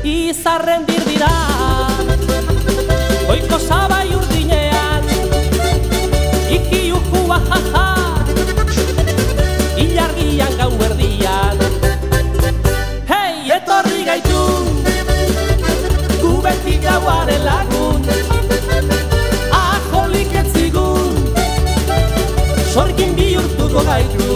Izarren dirdira goiko sabai urdinean iki ukua jaja ilargian gau erdian. Hei, etorri gaitu gu beti gauaren lagun, ajolik ez zigun sorgin bihurtuko gaitu.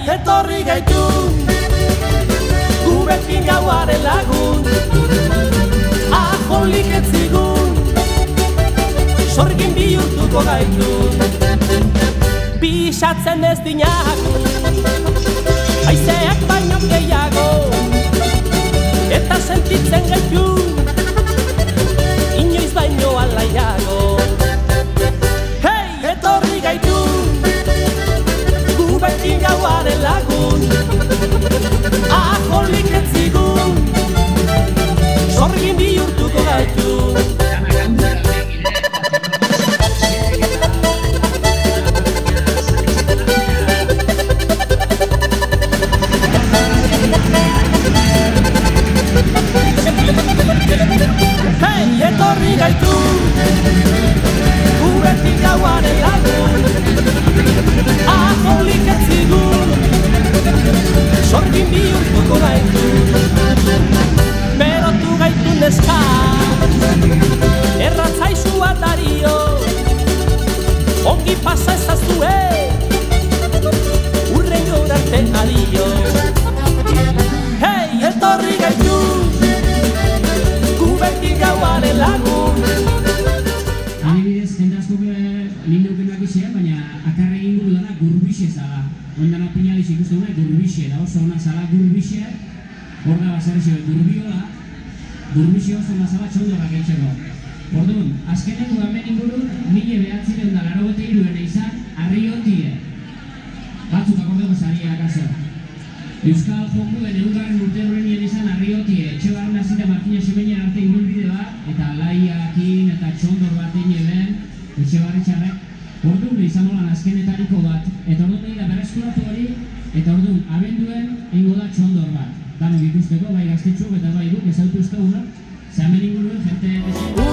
Etorri gaitu gu beti gauaren lagun, ajolik ez zigun sorgin bihurtuko gaitu. Bisatzen ez dinagu haizeak baino gehiago, eta sentitzen gaitu inoiz baino alaiago. Hei, etorri gaitu gu beti gauaren lagun, ajolik ez zigun sorgin bihurtuko gaitu. Hei, etorri gaitu gu beti gauaren lagun, ajolik ez zigun sorgin bihurtuko gaitu. Berotu gaitu neska erratzaizu atario, ongi pasa ezazue urrengo arte adio. Hei, etorri gaitu gu beti gauaren lagun. Adibidez, jende asko lindokenak izan, baina akarra egin guru dara gurbixe zala. Ondana pinaliz ikusten duna gurbixe, da oso ona zala gurbixe, hor da bazarrizio gurbiola, gurbixe oso ona zala txondorrak eitzeko. Orduan, azkenengo hemen ingurun, 1983 izan, Arriotie. Batzuk akordeko zaria akaso. Euskal Jonguen egungarren urte horrenien izan Arriotie, Etxebarren azita Martina Semeña arte inbulbide bat, eta laiakin eta txondor bat egin Etxebarritxarrek. Orduan izan holan azkenetariko bat, eta orduan egin da berreskuratu hori, eta orduan abenduen egingo da txondor bat. Danok ikusteko, bai gaztetxuk eta bai guk ezautu uste unak, ze hemen inguruen jente